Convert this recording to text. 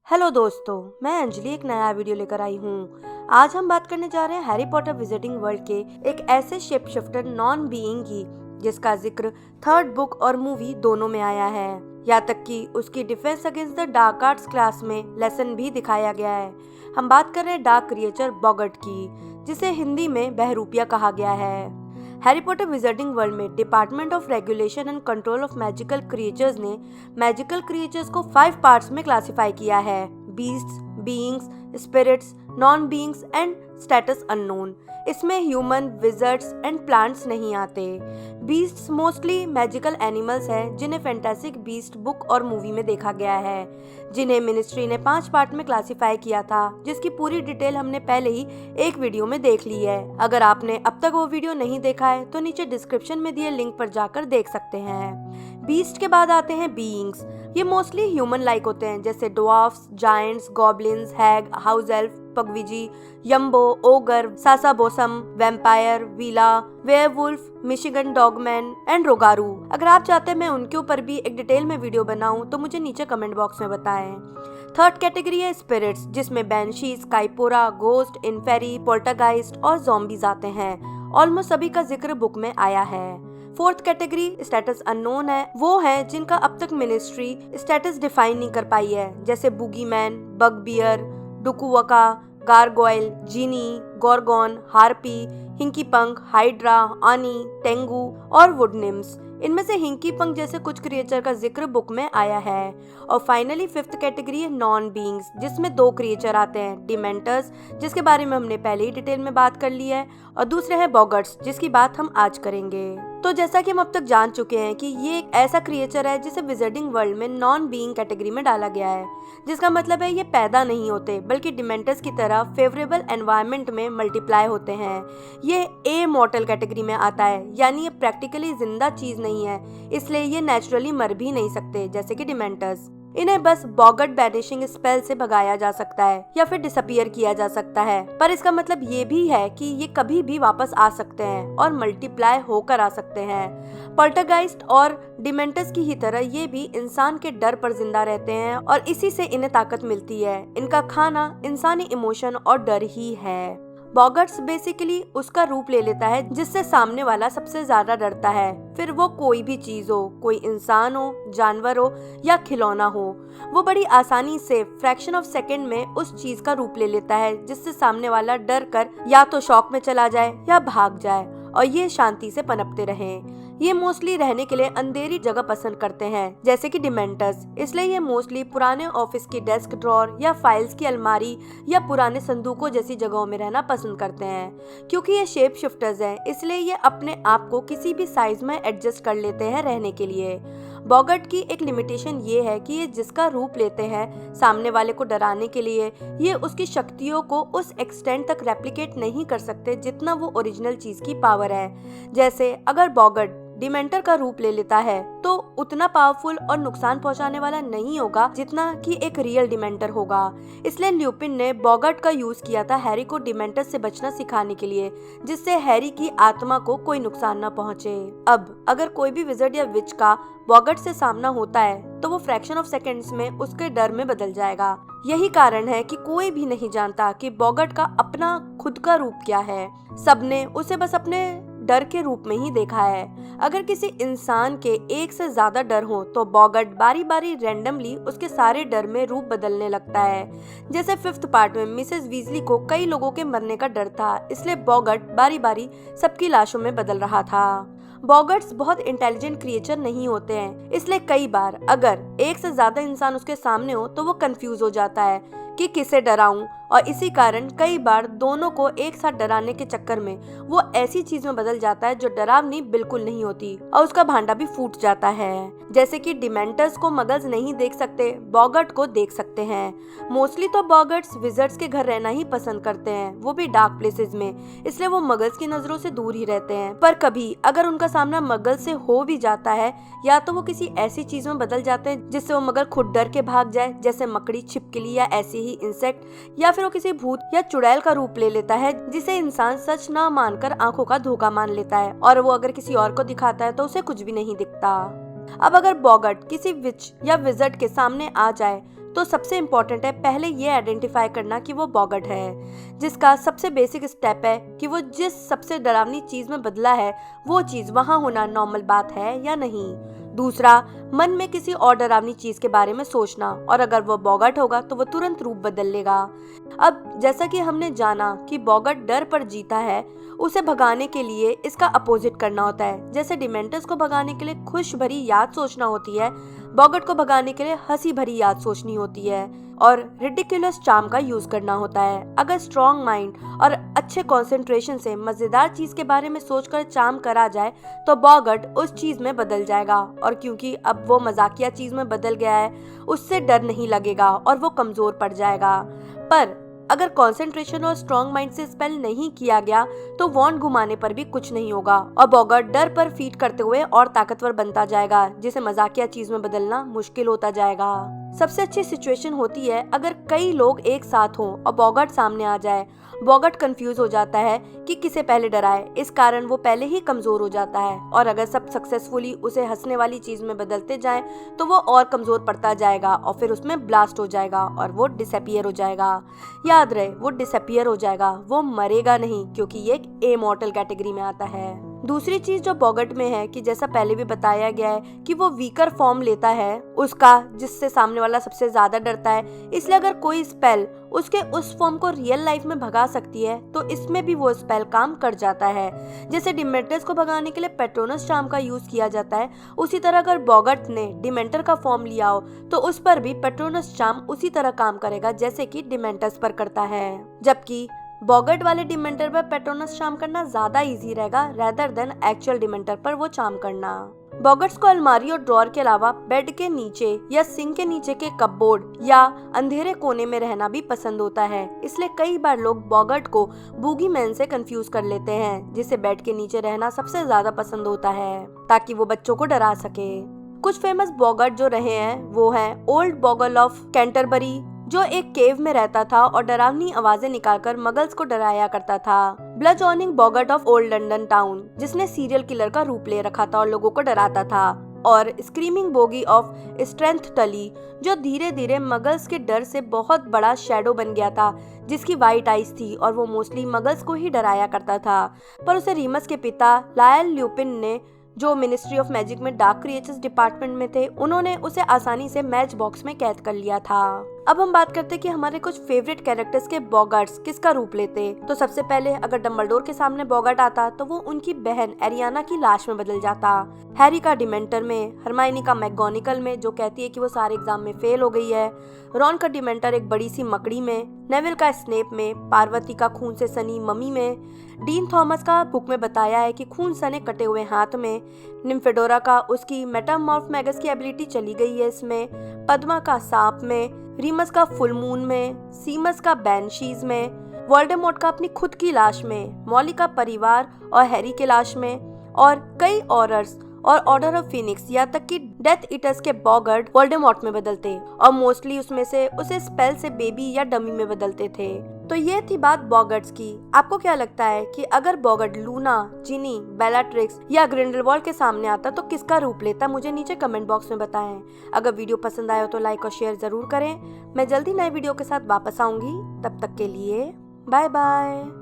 Hello दोस्तों, मैं अंजलि एक नया वीडियो लेकर आई हूँ। आज हम बात करने जा रहे हैं हैरी पॉटर विजिटिंग वर्ल्ड के एक ऐसे शेप शिफ्टर नॉन बीइंग की जिसका जिक्र थर्ड बुक और मूवी दोनों में आया है। यहाँ तक कि उसकी defence against the dark arts class में लेसन भी दिखाया गया है। हम बात कर रहे हैं डार्क क्रिएचर बॉगट की, जिसे हिंदी में बहरूपिया कहा गया है। हैरी पॉटर विजिटिंग वर्ल्ड में department of regulation and control of magical creatures ने मैजिकल क्रिएचर्स को 5 पार्ट्स में क्लासिफाई किया है: beasts, beings, spirits, non beings and status unknown. इसमें ह्यूमन, विजर्ड्स एंड प्लांट्स नहीं आते। बीस्ट्स मोस्टली मैजिकल एनिमल्स हैं जिन्हें फैंटास्टिक बीस्ट बुक और मूवी में देखा गया है, जिन्हें मिनिस्ट्री ने 5 पार्ट में क्लासिफाई किया था, जिसकी पूरी डिटेल हमने पहले ही एक वीडियो में देख ली है। अगर आपने अब तक वो वीडियो नहीं देखा है तो नीचे डिस्क्रिप्शन में दिए लिंक पर जाकर देख सकते हैं। बीस्ट के बाद आते हैं बीइंग्स। ये मोस्टली ह्यूमन लाइक होते हैं, जैसे dwarfs, giants, goblins, hag, house elf, pukwudgie, yumbo, ogre, sasabonsam, vampire, veela, werewolf, Michigan dogman and rougarou. अगर आप चाहते हैं मैं उनके ऊपर भी एक डिटेल में वीडियो बनाऊं तो मुझे नीचे कमेंट बॉक्स में बताएं। थर्ड कैटेगरी है स्पिरिट्स, जिसमें बैनशीज, काइपोरा, गोस्ट, इन्फेरी, पोल्टरगाइस्ट और ज़ॉम्बीज आते हैं। ऑलमोस्ट सभी का जिक्र बुक में आया है। फोर्थ कैटेगरी स्टेटस अननोन है, वो है जिनका अब तक मिनिस्ट्री स्टेटस डिफाइन नहीं कर पाई है, जैसे बुगीमैन, बगबियर, डुकुवका, गारगोइल, जीनी, गोरगोन, हार्पी, हिंकी पंक, हाइड्रा, आनी, टेंगू और वुडनिम्स। इनमें से हिंकी पंक जैसे कुछ क्रिएचर का जिक्र बुक में आया है। और फाइनली फिफ्थ कैटेगरी है नॉन बीइंग्स, जिसमें 2 क्रिएचर आते हैं: डिमेंटर्स, जिसके बारे में हमने पहले ही डिटेल में बात कर ली है, और दूसरे हैं बॉगर्ट्स, जिसकी बात हम आज करेंगे। तो जैसा कि हम अब तक जान चुके हैं कि ये एक ऐसा क्रिएचर है जिसे विजिटिंग वर्ल्ड में नॉन बीइंग कैटेगरी में डाला गया है, जिसका मतलब है ये पैदा नहीं होते बल्कि डिमेंटर्स की तरह फेवरेबल एनवायरनमेंट में मल्टीप्लाई होते हैं। ये ए मॉर्टल कैटेगरी में आता है, यानी ये प्रैक्टिकली जिंदा चीज नहीं है, इसलिए ये नेचुरली मर भी नहीं सकते जैसे कि डिमेंटर्स। इन्हें बस बॉगट बैनिशिंग स्पेल से भगाया जा सकता है या फिर डिसअपियर किया जा सकता है, पर इसका मतलब ये भी है कि ये कभी भी वापस आ सकते हैं और मल्टीप्लाई होकर आ सकते हैं। पोल्टरगाइस्ट और डिमेंटर्स की ही तरह ये भी इंसान के डर पर जिंदा रहते हैं और इसी से इन्हें ताकत मिलती है। इनका खाना इंसानी इमोशन और डर ही है। बॉगर्ट्स बेसिकली उसका रूप ले लेता है जिससे सामने वाला सबसे ज्यादा डरता है, फिर वो कोई भी चीज हो, कोई इंसान हो, जानवर हो या खिलौना हो। वो बड़ी आसानी से फ्रैक्शन ऑफ सेकंड में उस चीज का रूप ले लेता है जिससे सामने वाला डर कर या तो शॉक में चला जाए या भाग जाए और ये शांति से पनपते रहें। ये मोस्टली रहने के लिए अंधेरी जगह पसंद करते हैं, जैसे कि डिमेंटर्स, इसलिए ये मोस्टली पुराने ऑफिस की डेस्क ड्रॉर या फाइल्स की अलमारी या पुराने संदूकों जैसी जगहों में रहना पसंद करते हैं। क्योंकि ये शेप शिफ्टर्स हैं, इसलिए ये अपने आप को किसी भी साइज में एडजस्ट कर लेते हैं रहने के लिए। बॉगट की एक लिमिटेशन ये है कि ये जिसका रूप लेते हैं सामने वाले को डराने के लिए, ये उसकी शक्तियों को उस एक्सटेंट तक रेप्लिकेट नहीं कर सकते जितना वो ओरिजिनल चीज की पावर है। जैसे अगर बॉगट डिमेंटर का रूप ले लेता है तो उतना पावरफुल और नुकसान पहुंचाने वाला नहीं होगा जितना कि एक रियल डिमेंटर होगा। इसलिए ल्यूपिन ने बॉगट का यूज किया था हैरी को डिमेंटर से बचना सिखाने के लिए, जिससे हैरी की आत्मा को कोई नुकसान न पहुंचे। अब अगर कोई भी विज़र्ड या विच का बॉगट से सामना होता है तो वो फ्रैक्शन ऑफ सेकेंड्स में उसके डर में बदल जाएगा। यही कारण है कि कोई भी नहीं जानता कि बॉगट का अपना खुद का रूप क्या है। सबने उसे बस अपने डर के रूप में ही देखा है। अगर किसी इंसान के एक से ज्यादा डर हो तो बॉगट बारी बारी रैंडमली उसके सारे डर में रूप बदलने लगता है। जैसे 5th पार्ट में मिसेस वीजली को कई लोगों के मरने का डर था, इसलिए बॉगट बारी बारी सबकी लाशों में बदल रहा था। बॉगट्स बहुत इंटेलिजेंट क्रिएचर नहीं होते हैं, इसलिए कई बार अगर एक से ज्यादा इंसान उसके सामने हो तो वो कंफ्यूज हो जाता है कि किसे डराऊं, और इसी कारण कई बार दोनों को एक साथ डराने के चक्कर में वो ऐसी चीज में बदल जाता है जो डरावनी बिल्कुल नहीं होती और उसका भांडा भी फूट जाता है। जैसे कि डिमेंटर्स को मगल्स नहीं देख सकते, बॉगट को देख सकते हैं। मोस्टली तो बॉगट्स विजर्ड्स के घर रहना ही पसंद करते हैं, वो भी डार्क प्लेसेस में, इसलिए वो मगल्स की नजरों से दूर ही रहते हैं। पर कभी अगर उनका सामना मगल से हो भी जाता है, या तो वो किसी ऐसी चीज में बदल जाते हैं जिससे वो मगल खुद डर के भाग जाए, जैसे मकड़ी, छिपकली या ऐसी ही इंसेक्ट, या फिर वो किसी भूत या चुड़ैल का रूप ले लेता है जिसे इंसान सच ना मानकर आंखों का धोखा मान लेता है, और वो अगर किसी और को दिखाता है तो उसे कुछ भी नहीं दिखता। अब अगर बॉगट किसी विच या विज़र्ड के सामने आ जाए तो सबसे इम्पोर्टेंट है पहले ये आइडेंटिफाई करना कि वो बॉगट है, जिसका सबसे बेसिक स्टेप है कि वो जिस सबसे डरावनी चीज में बदला है वो चीज वहां होना नॉर्मल बात है या नहीं। दूसरा, मन में किसी और डरावनी चीज के बारे में सोचना, और अगर वो बॉगट होगा तो वो तुरंत रूप बदल लेगा। अब जैसा कि हमने जाना कि बॉगट डर पर जीता है, उसे भगाने के लिए इसका अपोजिट करना होता है। जैसे डिमेंटर्स को भगाने के लिए खुश भरी याद सोचना होती है, बॉगट को भगाने के लिए हंसी भरी याद सोचनी होती है और रिडिकुलस चार्म का यूज करना होता है। अगर स्ट्रॉन्ग माइंड और अच्छे कंसंट्रेशन से मजेदार चीज के बारे में सोचकर चार्म करा जाए तो बॉगट उस चीज में बदल जाएगा, और क्योंकि अब वो मजाकिया चीज में बदल गया है उससे डर नहीं लगेगा और वो कमजोर पड़ जाएगा। पर अगर कंसंट्रेशन और स्ट्रॉन्ग माइंड से स्पेल नहीं किया गया तो वॉन्ड घुमाने पर भी कुछ नहीं होगा और बॉगट डर पर फीड करते हुए और ताकतवर बनता जाएगा, जिसे मजाकिया चीज में बदलना मुश्किल होता जाएगा। सबसे अच्छी सिचुएशन होती है अगर कई लोग एक साथ हों और बॉगट सामने आ जाए। बॉगट कंफ्यूज हो जाता है कि किसे पहले डराए, इस कारण वो पहले ही कमजोर हो जाता है, और अगर सब सक्सेसफुली उसे हंसने वाली चीज में बदलते जाएं तो वो और कमजोर पड़ता जाएगा और फिर उसमें ब्लास्ट हो जाएगा और वो डिसअपियर हो जाएगा। याद रहे, वो डिसअपियर हो जाएगा, वो मरेगा नहीं, क्योंकि ये एक इमॉर्टल कैटेगरी में आता है। दूसरी चीज जो बॉगट में है कि जैसा पहले भी बताया गया है कि वो वीकर फॉर्म लेता है उसका, जिससे सामने वाला सबसे ज्यादा डरता है। इसलिए अगर कोई स्पेल उसके उस फॉर्म को रियल लाइफ में भगा सकती है तो इसमें भी वो स्पेल काम कर जाता है। जैसे डिमेंटर्स को भगाने के लिए पेट्रोनस चार्म का यूज किया जाता है, उसी तरह अगर बॉगट ने डिमेंटर का फॉर्म लिया हो तो उस पर भी पेट्रोनस चार्म उसी तरह काम करेगा जैसे कि डिमेंटर्स पर करता है। जबकि बॉगट वाले डिमेंटर पर पेट्रोनस चार्म करना ज्यादा इजी रहेगा रेदर देन एक्चुअल डिमेंटर पर वो चार्म करना। बॉगट्स को अलमारी और ड्रॉर के अलावा बेड के नीचे या सिंक के नीचे के कपबोर्ड या अंधेरे कोने में रहना भी पसंद होता है। इसलिए कई बार लोग बॉगट को बूगी मैन से कंफ्यूज कर लेते हैं, जिसे बेड के नीचे रहना सबसे ज्यादा पसंद होता है ताकि वो बच्चों को डरा सके। कुछ फेमस बॉगट जो रहे हैं वो हैं ओल्ड बॉगल ऑफ कैंटरबरी, जो एक केव में रहता था और डरावनी आवाजें निकालकर मगल्स को डराया करता था। ब्लडजॉनिंग बॉगट ऑफ ओल्ड लंदन टाउन, जिसने सीरियल किलर का रूप ले रखा था और लोगों को डराता था। और स्क्रीमिंग बोगी ऑफ स्ट्रेंथ टली, जो धीरे धीरे मगल्स के डर से बहुत बड़ा शेडो बन गया था, जिसकी वाइट आइज थी और वो मोस्टली मगल्स को ही डराया करता था। पर उसे रीमस के पिता लायल ल्यूपिन ने, जो मिनिस्ट्री ऑफ मैजिक में डार्क क्रिएचर्स डिपार्टमेंट में थे, उन्होंने उसे आसानी से मैच बॉक्स में कैद कर लिया था। अब हम बात करते हैं कि हमारे कुछ फेवरेट कैरेक्टर्स के बॉगट्स किसका रूप लेते। तो सबसे पहले अगर डंबलडोर के सामने बॉगट आता तो वो उनकी बहन एरियाना की लाश में बदल जाता, हैरी का डिमेंटर में, हरमाइनी का मैगोनिकल में जो कहती है कि वो सारे एग्जाम में फेल हो गई है, रॉन का डिमेंटर एक बड़ी सी मकड़ी में, नेविल का स्नेप में, पार्वती का खून से सनी मम्मी में, डीन थॉमस का बुक में बताया है कि खून सने कटे हुए हाथ में, निम्फेडोरा का उसकी मेटामॉर्फ मैगस की एबिलिटी चली गई है इसमें, पद्मा का सांप में, रीमस का फुल मून में, सीमस का बैनशीज में, वोल्डेमॉर्ट का अपनी खुद की लाश में, मॉली का परिवार और हैरी के लाश में, और कई ऑर्डर्स और ऑर्डर ऑफ फिनिक्स, यहाँ तक कि डेथ ईटर्स के बॉगट वोल्डेमॉर्ट में बदलते और मोस्टली उसमें से उसे स्पेल से बेबी या डमी में बदलते थे। तो ये थी बात बॉगट्स की। आपको क्या लगता है कि अगर बॉगट लूना, जिनी, बेलाट्रिक्स या ग्रिंडलवॉल्ड के सामने आता तो किसका रूप लेता? मुझे नीचे कमेंट बॉक्स में बताएं। अगर वीडियो पसंद आया हो तो लाइक और शेयर जरूर करें। मैं जल्दी नए वीडियो के साथ वापस आऊंगी, तब तक के लिए बाय बाय।